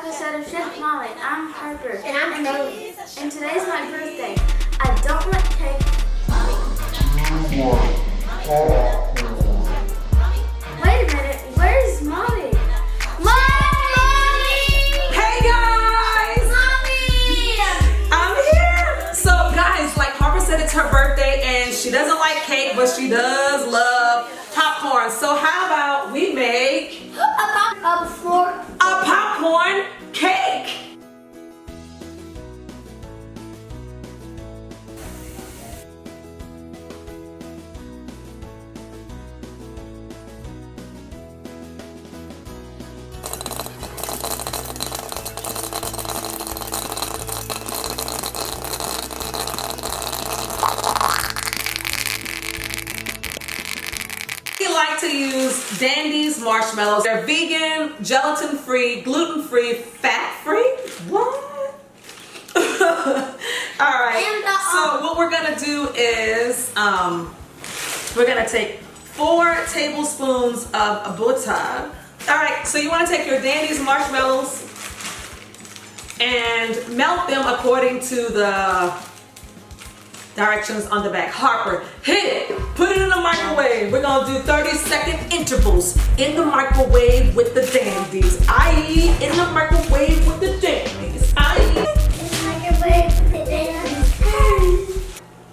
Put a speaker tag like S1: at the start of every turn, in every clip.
S1: episode of Chef Molly. I'm Harper.
S2: And I'm Charlie.
S1: And today's my birthday. I don't like cake. Wait a minute, where's Molly? Mommy!
S3: Hey guys!
S1: Mommy!
S3: I'm here! So guys, like Harper said, it's her birthday and she doesn't like cake, but she does love popcorn. So how about we make a popcorn cake? I like to use Dandy's marshmallows. They're vegan, gelatin-free, gluten-free, fat-free. What? All right. So what we're gonna do is we're gonna take 4 tablespoons of butter. All right. So you want to take your Dandy's marshmallows and melt them according to the directions on the back. Harper, hit it. Put it in the microwave. We're gonna do 30-second intervals in the microwave with the Dandies. In the microwave with the Dandies.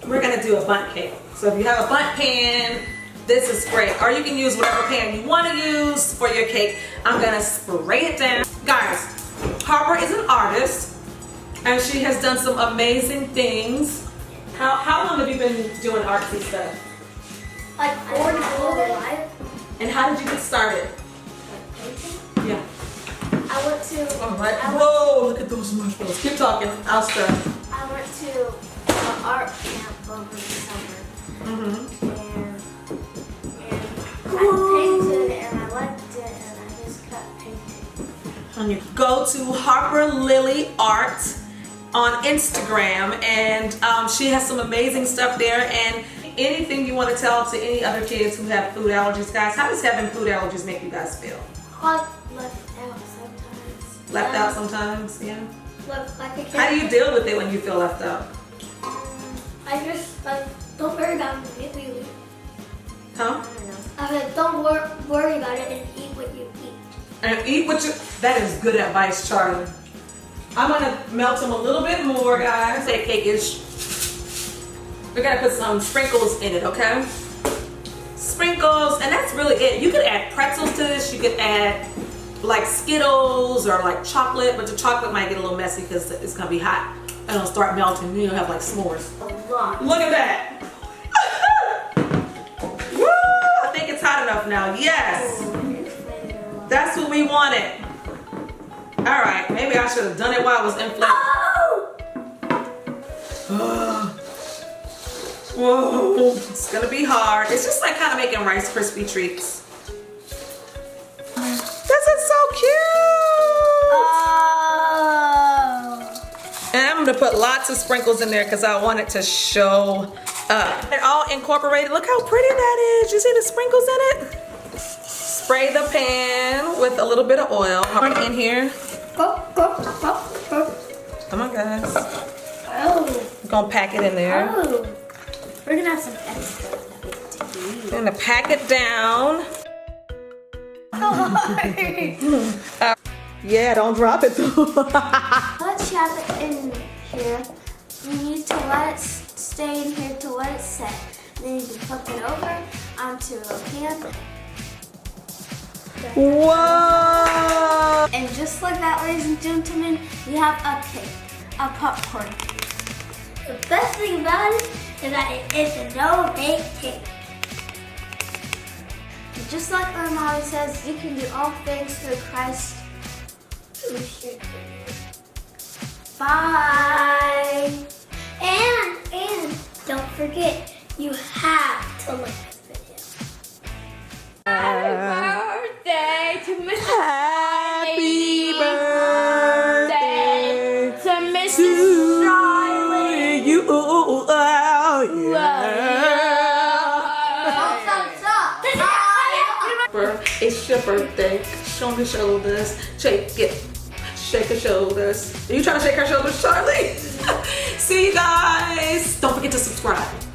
S3: We're gonna do a bundt cake. So if you have a bundt pan, this is great. Or you can use whatever pan you want to use for your cake. I'm gonna spray it down. Guys, Harper is an artist and she has done some amazing things. How long have you been doing artsy stuff?
S2: Like 4 to 4.
S3: And how did you get started? Yeah.
S1: I went to.
S3: All right. Whoa! Look at those marshmallows. Keep talking. I'll start.
S1: I went to an art camp over the summer. And I painted and I liked it and I just kept painting.
S3: And you go to Harper Lily Art on Instagram, and she has some amazing stuff there. And anything you want to tell to any other kids who have food allergies, guys? How does having food allergies make you guys feel?
S1: Like left out sometimes.
S3: Left out sometimes, yeah.
S2: Like a kid.
S3: How do you deal with it when you feel left out?
S2: I just don't worry about it and eat what you eat.
S3: Huh?
S1: I don't know.
S2: I said don't worry about it and eat what you eat.
S3: And eat what you. That is good advice, Charlie. I'm gonna melt them a little bit more, guys. That cake is. We're gonna put some sprinkles in it, okay? Sprinkles, and that's really it. You could add pretzels to this. You could add like Skittles or like chocolate, but the chocolate might get a little messy because it's gonna be hot and it'll start melting. And you'll have like s'mores.
S1: A lot.
S3: Look at that. Woo! I think it's hot enough now. Yes. That's what we wanted. All right, maybe I should have done it while I was inflated. Oh! Whoa, it's gonna be hard. It's just like kind of making Rice Krispie treats. This is so cute. And I'm gonna put lots of sprinkles in there because I want it to show up. They're all incorporated. Look how pretty that is. You see the sprinkles in it? Spray the pan with a little bit of oil. In here. Come on, guys.
S2: Oh.
S3: We're gonna pack it in there.
S2: Oh.
S1: We're gonna have some extra that we get to do.
S3: We're gonna pack it down. Yeah, don't drop it though.
S1: Let's shove it in here. You need to let it stay in here to let it set. Then you can flip it over onto a pan.
S3: Whoa!
S1: And just like that, ladies and gentlemen, you have a cake, a popcorn cake.
S2: The best thing about it is that it is a no-bake cake.
S1: And just like our motto says, you can do all things through Christ. Bye.
S2: And don't forget, you have to like this video.
S4: Happy birthday to Mrs.
S3: Happy birthday
S4: to Mrs. Riley.
S3: You, oh, yeah. It's your birthday. Show me shoulders. Shake it. Shake her shoulders. Are you trying to shake her shoulders, Charlie? See you guys. Don't forget to subscribe.